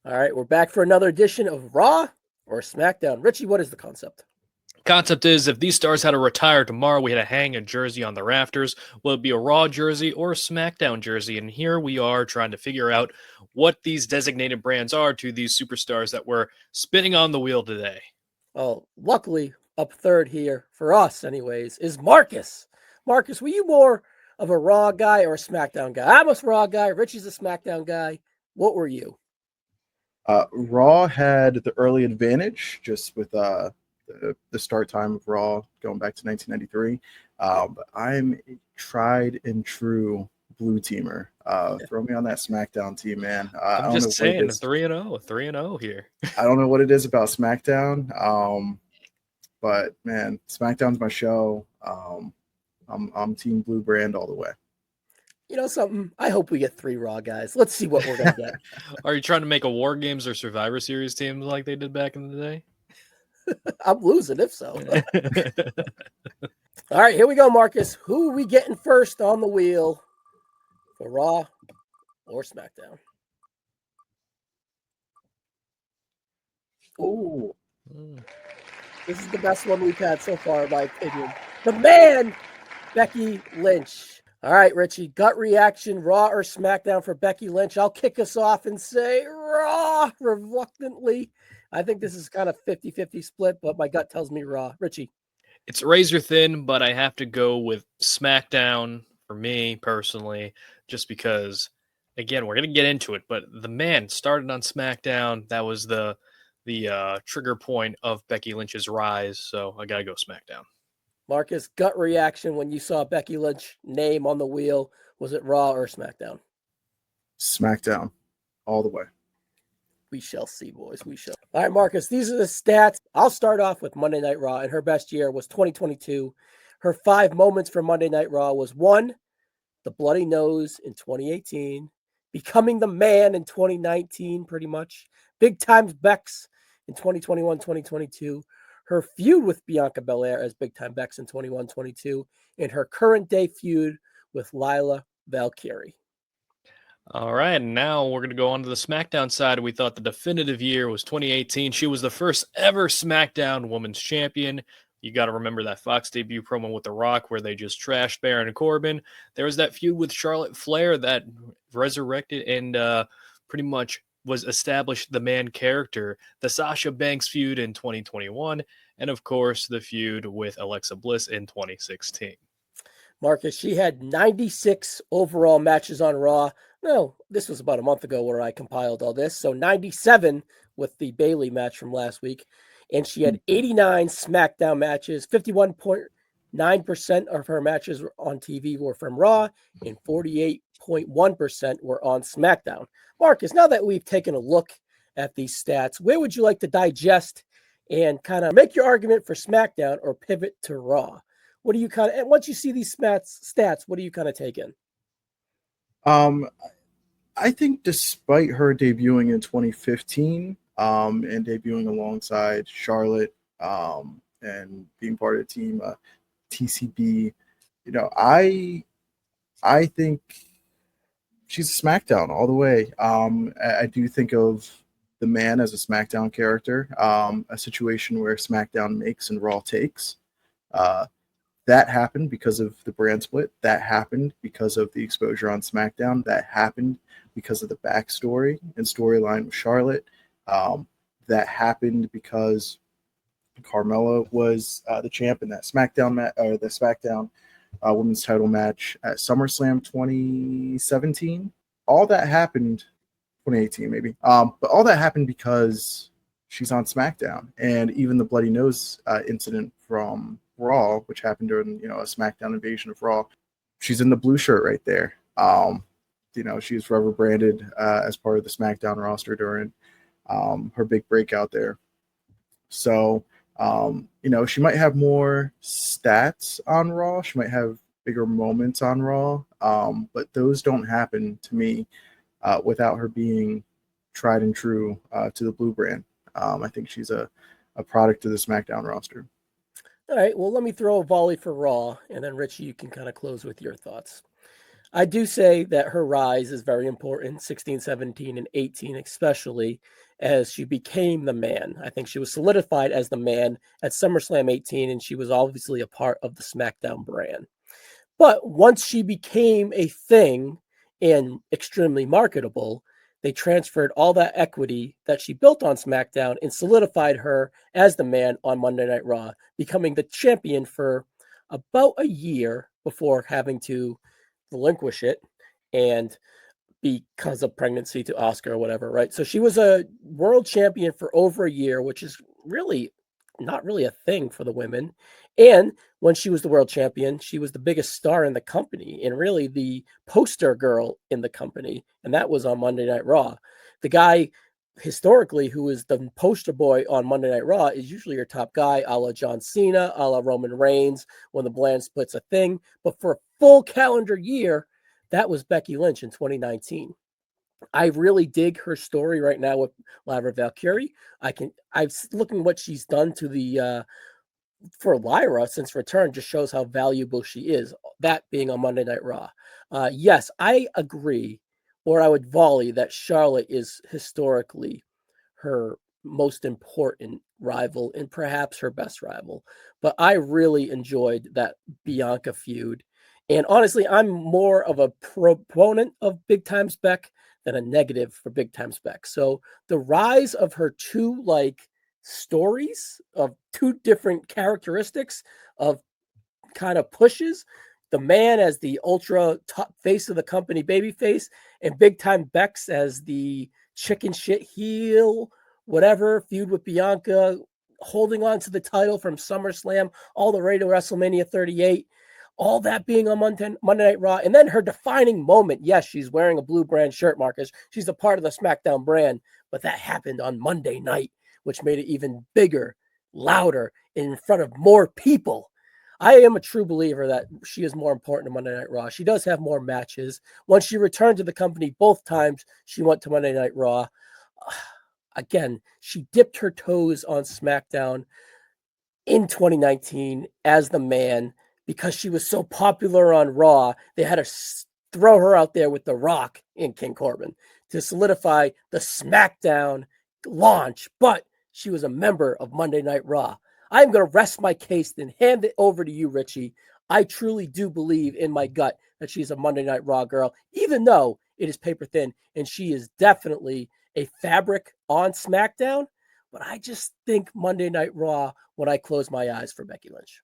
All right, we're back for another edition of Raw or SmackDown. Richie, what is the concept? Concept is if these stars had to retire tomorrow, we had to hang a jersey on the rafters. Will it be a Raw jersey or a SmackDown jersey? And here we are trying to figure out what these designated brands are to these superstars that we're spinning on the wheel today. Well, luckily, up third here, for us anyways, is Marcus. Marcus, were you more of a Raw guy or a SmackDown guy? I'm a Raw guy. Richie's a SmackDown guy. What were you? Raw had the early advantage just with the start time of Raw going back to 1993. But I'm a tried and true blue teamer. Throw me on that SmackDown team, man. I'm just saying, 3-0 here. I don't know what it is about SmackDown, but man, SmackDown's my show. I'm Team Blue Brand all the way. You know something? I hope we get 3 Raw guys. Let's see what we're going to get. Are you trying to make a War Games or Survivor Series team like they did back in the day? I'm losing if so. All right, here we go, Marcus. Who are we getting first on the wheel for Raw or SmackDown? Oh, This is the best one we've had so far, in my opinion. The Man Becky Lynch. All right, Richie, gut reaction, Raw or SmackDown for Becky Lynch? I'll kick us off and say Raw reluctantly. I think this is kind of 50-50 split, but my gut tells me Raw. Richie? It's razor thin, but I have to go with SmackDown for me personally, just because, again, we're going to get into it, but the Man started on SmackDown. That was the trigger point of Becky Lynch's rise, so I got to go SmackDown. Marcus, gut reaction when you saw Becky Lynch name on the wheel. Was it Raw or SmackDown? SmackDown all the way. We shall see, boys. We shall. All right, Marcus, these are the stats. I'll start off with Monday Night Raw, and her best year was 2022. Her 5 moments for Monday Night Raw was 1, the bloody nose in 2018, becoming the Man in 2019, pretty much, big times Bex in 2021, 2022, her feud with Bianca Belair as big time Bex in 21-22, and her current day feud with Lila Valkyrie. All right, now we're going to go on to the SmackDown side. We thought the definitive year was 2018. She was the first ever SmackDown Women's Champion. You got to remember that Fox debut promo with The Rock where they just trashed Baron Corbin. There was that feud with Charlotte Flair that resurrected and pretty much was established the Man character. The Sasha Banks feud in 2021. And, of course, the feud with Alexa Bliss in 2016. Marcus, she had 96 overall matches on Raw. No, this was about a month ago where I compiled all this. So 97 with the Bayley match from last week. And she had 89 SmackDown matches. 51.9% of her matches on TV were from Raw, and 48.1% were on SmackDown. Marcus, now that we've taken a look at these stats, where would you like to digest and kind of make your argument for SmackDown or pivot to Raw? What do you kind of, and once you see these stats, what do you kind of take in? I think despite her debuting in 2015 and debuting alongside Charlotte and being part of the team TCB, you know, I think she's a SmackDown all the way. I do think of the Man as a SmackDown character, a situation where SmackDown makes and Raw takes. That happened because of the brand split. That happened because of the exposure on SmackDown. That happened because of the backstory and storyline with Charlotte. That happened because Carmella was the champ in that SmackDown the SmackDown Women's Title match at SummerSlam 2017. All that happened, 2018 maybe. But all that happened because she's on SmackDown, and even the bloody nose incident from Raw, which happened during a SmackDown invasion of Raw, she's in the blue shirt right there. She was forever branded as part of the SmackDown roster during her big breakout there. So she might have more stats on Raw, she might have bigger moments on Raw, but those don't happen to me without her being tried and true to the blue brand. I think she's a product of the SmackDown roster. All right, well, let me throw a volley for Raw, and then Richie, you can kind of close with your thoughts. I do say that her rise is very important, 16, 17, and 18 especially, as she became the man. I think she was solidified as the man at SummerSlam 18, and she was obviously a part of the SmackDown brand. But once she became a thing and extremely marketable, they transferred all that equity that she built on SmackDown and solidified her as the man on Monday Night Raw, becoming the champion for about a year before having to relinquish it and because of pregnancy to Oscar or whatever, right? So she was a world champion for over a year, which is really not really a thing for the women. And when she was the world champion, she was the biggest star in the company and really the poster girl in the company. And that was on Monday Night Raw. The guy historically who is the poster boy on Monday Night Raw is usually your top guy, a la John Cena, a la Roman Reigns, when the brand splits a thing. But for a full calendar year, that was Becky Lynch in 2019. I really dig her story right now with Lyra Valkyrie. I'm looking what she's done to the for Lyra since return just shows how valuable she is. That being on Monday Night Raw. Yes, I agree, or I would volley that Charlotte is historically her most important rival and perhaps her best rival. But I really enjoyed that Bianca feud. And honestly, I'm more of a proponent of Big Time Spec than a negative for Big Time Spec. So the rise of her two stories of two different characteristics of kind of pushes the man as the ultra top face of the company babyface and Big Time Bex as the chicken shit heel, whatever, feud with Bianca, holding on to the title from SummerSlam all the way to WrestleMania 38. All that being on Monday Night Raw. And then her defining moment. Yes, she's wearing a blue brand shirt, Marcus. She's a part of the SmackDown brand. But that happened on Monday night, which made it even bigger, louder, in front of more people. I am a true believer that she is more important to Monday Night Raw. She does have more matches. Once she returned to the company both times, she went to Monday Night Raw. Again, she dipped her toes on SmackDown in 2019 as the man. Because she was so popular on Raw, they had to throw her out there with The Rock and King Corbin to solidify the SmackDown launch. But she was a member of Monday Night Raw. I'm going to rest my case and hand it over to you, Richie. I truly do believe in my gut that she's a Monday Night Raw girl, even though it is paper thin, and she is definitely a fabric on SmackDown. But I just think Monday Night Raw when I close my eyes for Becky Lynch.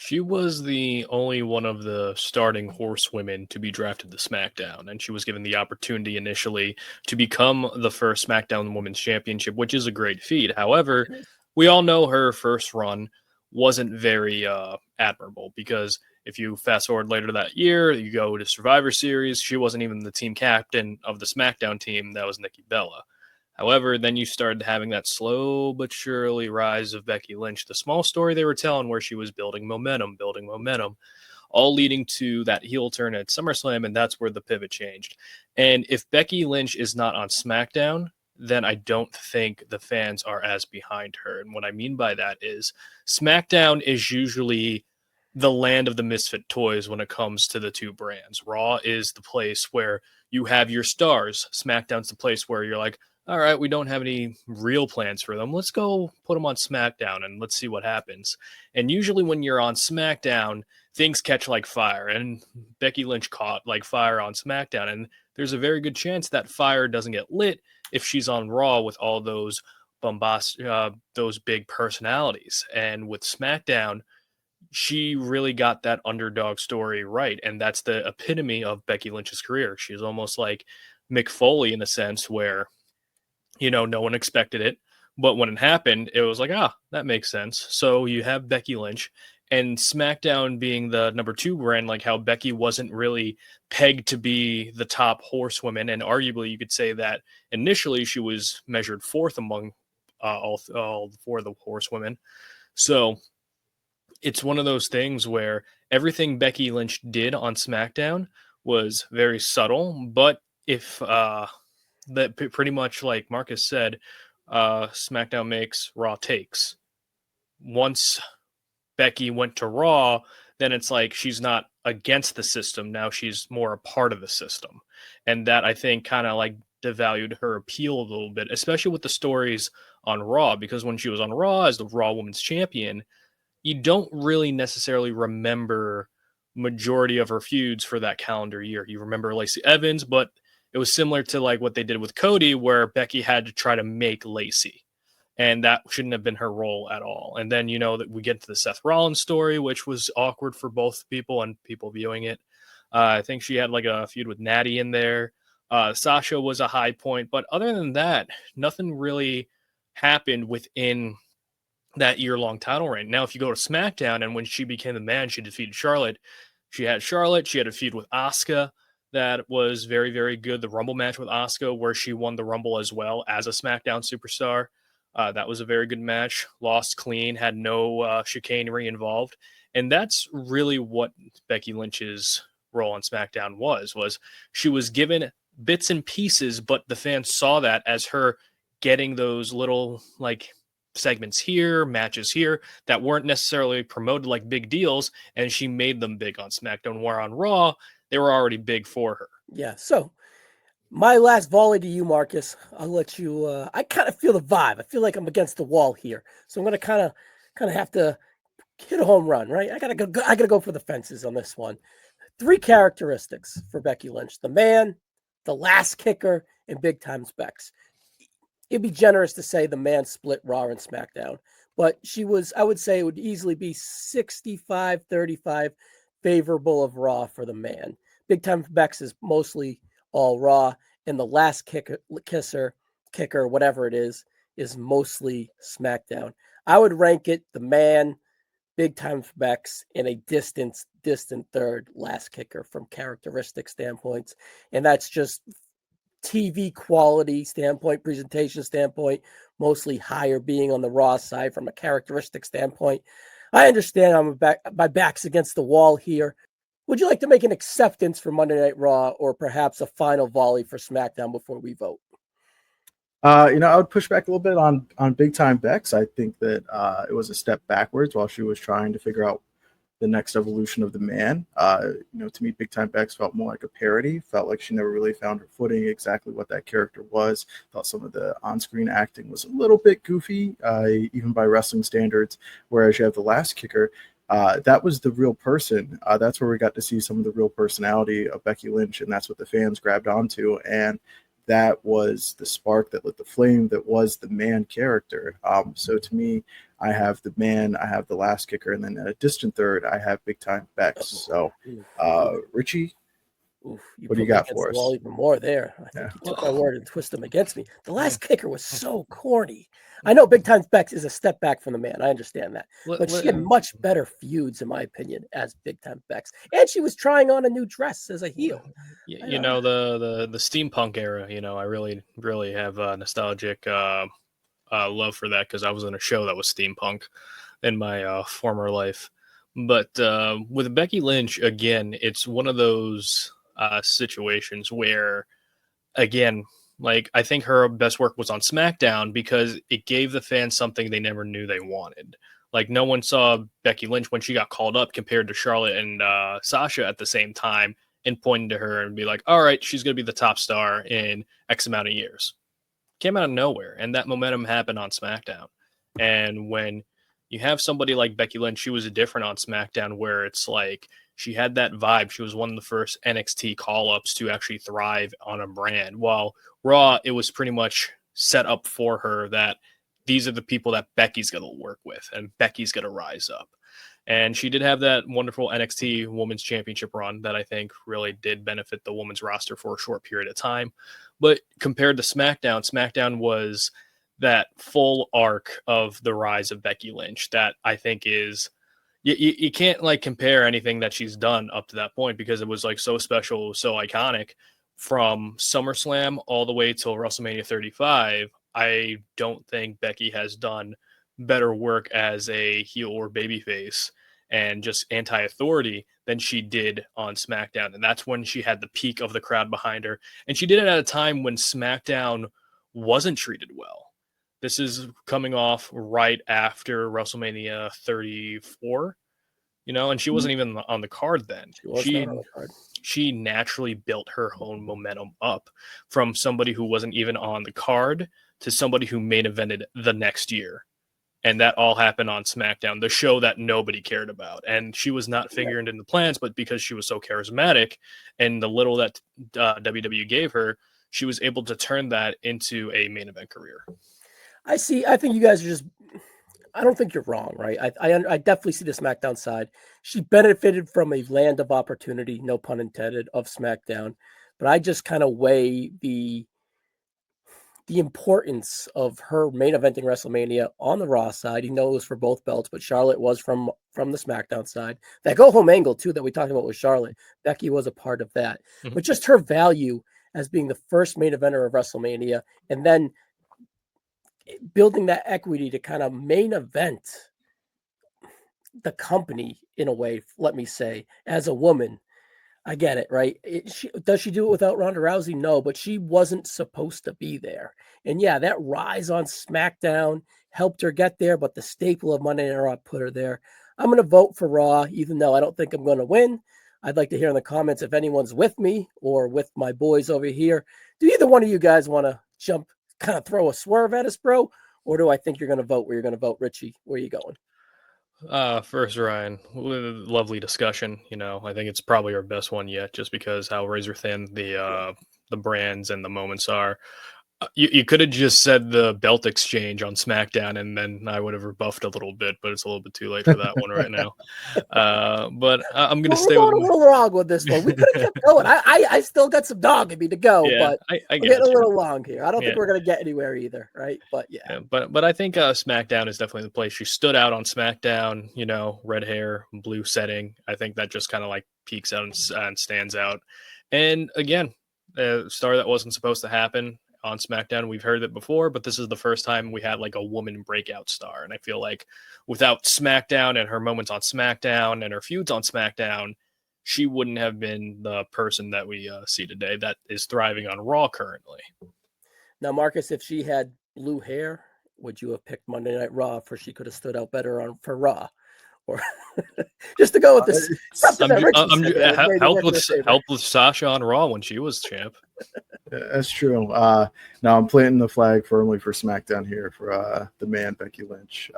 She was the only one of the starting horsewomen to be drafted to SmackDown, and she was given the opportunity initially to become the first SmackDown Women's Championship, which is a great feat. However, we all know her first run wasn't very admirable because if you fast forward later that year, you go to Survivor Series, she wasn't even the team captain of the SmackDown team. That was Nikki Bella. However, then you started having that slow but surely rise of Becky Lynch, the small story they were telling where she was building momentum, all leading to that heel turn at SummerSlam, and that's where the pivot changed. And if Becky Lynch is not on SmackDown, then I don't think the fans are as behind her. And what I mean by that is SmackDown is usually the land of the misfit toys when it comes to the two brands. Raw is the place where you have your stars. SmackDown's the place where you're like, all right, we don't have any real plans for them. Let's go put them on SmackDown and let's see what happens. And usually when you're on SmackDown, things catch like fire. And Becky Lynch caught like fire on SmackDown. And there's a very good chance that fire doesn't get lit if she's on Raw with all those those big personalities. And with SmackDown, she really got that underdog story right. And that's the epitome of Becky Lynch's career. She's almost like Mick Foley in a sense where, you know, no one expected it. But when it happened, it was like, that makes sense. So you have Becky Lynch and SmackDown being the number 2 brand, like how Becky wasn't really pegged to be the top horsewoman. And arguably you could say that initially she was measured 4th among all 4 of the horsewomen. So it's one of those things where everything Becky Lynch did on SmackDown was very subtle, but if that pretty much like Marcus said, SmackDown makes, Raw takes. Once Becky went to Raw, then it's like she's not against the system. Now she's more a part of the system. And that, I think, kind of like devalued her appeal a little bit, especially with the stories on Raw, because when she was on Raw as the Raw Women's Champion, you don't really necessarily remember majority of her feuds for that calendar year. You remember Lacey Evans, but it was similar to like what they did with Cody, where Becky had to try to make Lacey, and that shouldn't have been her role at all. And then, you know, that we get to the Seth Rollins story, which was awkward for both people and people viewing it. I think she had like a feud with Natty in there. Sasha was a high point, but other than that, nothing really happened within that year-long title reign. Now, if you go to SmackDown, and when she became the man, she defeated Charlotte. She had a feud with Asuka that was very, very good. The Rumble match with Asuka, where she won the Rumble as well as a SmackDown superstar. That was a very good match. Lost clean, had no chicanery involved. And that's really what Becky Lynch's role on SmackDown was she was given bits and pieces, but the fans saw that as her getting those little like segments here, matches here that weren't necessarily promoted like big deals, and she made them big on SmackDown. Where on Raw, they were already big for her. Yeah. So my last volley to you, Marcus. I'll let you. I kind of feel the vibe. I feel like I'm against the wall here, so I'm gonna kind of have to hit a home run, right? I gotta go for the fences on this one. 3 characteristics for Becky Lynch: the man, the last kicker, and big time specs. It'd be generous to say the man split Raw and SmackDown, but I would say it would easily be 65-35 favorable of Raw for the man. Big time Bex is mostly all Raw, and the last kicker, whatever it is mostly SmackDown. I would rank it the man, big time Bex, in a distant third, last kicker from characteristic standpoints. And that's just TV quality standpoint, presentation standpoint, mostly higher being on the Raw side from a characteristic standpoint. I understand my back's against the wall here. Would you like to make an acceptance for Monday Night Raw, or perhaps a final volley for SmackDown before we vote? I would push back a little bit on big time Bex. I think that it was a step backwards while she was trying to figure out the next evolution of the man. To me, big time Bex felt more like a parody. Felt like she never really found her footing, exactly what that character was. Thought some of the on-screen acting was a little bit goofy, even by wrestling standards. Whereas you have the last kicker, that was the real person. That's where we got to see some of the real personality of Becky Lynch, and that's what the fans grabbed onto. And that was the spark that lit the flame that was the man character. So to me, I have the man, I have the last kicker, and then at a distant third, I have big time Bex. So, Richie, what do you got for us? Well, even more there. I think you took my word and twist them against me. The last kicker was so corny. I know big time Bex is a step back from the man. I understand that. But she had much better feuds, in my opinion, as big time Bex. And she was trying on a new dress as a heel. You know, the steampunk era, I really, really have nostalgic love for that, because I was in a show that was steampunk in my former life. But with Becky Lynch, again, it's one of those situations where, again, like, I think her best work was on SmackDown because it gave the fans something they never knew they wanted. Like, no one saw Becky Lynch when she got called up compared to Charlotte and Sasha at the same time, and pointing to her and be like, all right, she's going to be the top star in X amount of years. Came out of nowhere, and that momentum happened on SmackDown. And when you have somebody like Becky Lynch, she was different on SmackDown, where it's like she had that vibe. She was one of the first NXT call-ups to actually thrive on a brand. While Raw, it was pretty much set up for her that these are the people that Becky's going to work with, and Becky's going to rise up. And she did have that wonderful NXT Women's Championship run that I think really did benefit the women's roster for a short period of time. But compared to SmackDown, SmackDown was that full arc of the rise of Becky Lynch that I think is, you can't like compare anything that she's done up to that point, because it was like so special, so iconic. From SummerSlam all the way till WrestleMania 35, I don't think Becky has done better work as a heel or babyface and just anti-authority than she did on SmackDown. And that's when she had the peak of the crowd behind her. And she did it at a time when SmackDown wasn't treated well. This is coming off right after WrestleMania 34. and she wasn't even on the card then. She was not on the card. She naturally built her own momentum up from somebody who wasn't even on the card to somebody who main evented the next year. And that all happened on SmackDown, the show that nobody cared about. And she was not figured in the plans, but because she was so charismatic and the little that WWE gave her, she was able to turn that into a main event career. I think you guys are just, I don't think you're wrong, right? I definitely see the SmackDown side. She benefited from a land of opportunity, no pun intended, of SmackDown. But I just kind of weigh the importance of her main eventing WrestleMania on the Raw side. You know, it was for both belts, but Charlotte was from the SmackDown side. That go home angle too that we talked about with Charlotte, Becky was a part of that. Mm-hmm. But just her value as being the first main eventer of WrestleMania, and then building that equity to kind of main event the company in a way, let me say, as a woman. I get it, right? Does she do it without Ronda Rousey? No, but she wasn't supposed to be there. And yeah, that rise on SmackDown helped her get there, but the staple of Monday Night Raw put her there. I'm going to vote for Raw, even though I don't think I'm going to win. I'd like to hear in the comments if anyone's with me or with my boys over here. Do either one of you guys want to jump, kind of throw a swerve at us, bro? Or do I think you're going to vote where you're going to vote? Richie, where are you going? First, Ryan, lovely discussion. I think it's probably our best one yet, just because how razor thin the brands and the moments are. You could have just said the belt exchange on SmackDown, and then I would have rebuffed a little bit, but it's a little bit too late for that one right now. But I'm going to stay with a little wrong with this one. We could have kept going. I still got some dog in me to go, but we're getting a little long here. I don't think we're going to get anywhere either, right? But yeah. But I think SmackDown is definitely the place. She stood out on SmackDown. Red hair, blue setting. I think that just kind of like peeks out and stands out. And again, a star that wasn't supposed to happen on SmackDown. We've heard it before, but this is the first time we had like a woman breakout star. And I feel like without SmackDown and her moments on SmackDown and her feuds on SmackDown, she wouldn't have been the person that we see today that is thriving on Raw currently. Now, Marcus, if she had blue hair, would you have picked Monday Night Raw for she could have stood out better for Raw? Or just to go with this, help with Sasha on Raw when she was champ. That's true. Now I'm planting the flag firmly for SmackDown here for the Man Becky Lynch.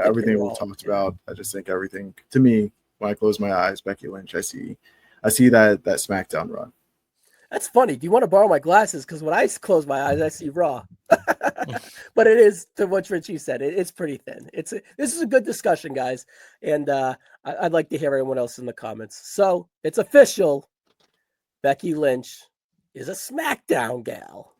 Everything we talked about, I just think everything to me when I close my eyes, Becky Lynch. I see that SmackDown run. That's funny. Do you want to borrow my glasses? Because when I close my eyes, I see Raw. But it is, to what Richie said, it's pretty thin. This is a good discussion, guys. And I'd like to hear everyone else in the comments. So it's official. Becky Lynch is a SmackDown gal.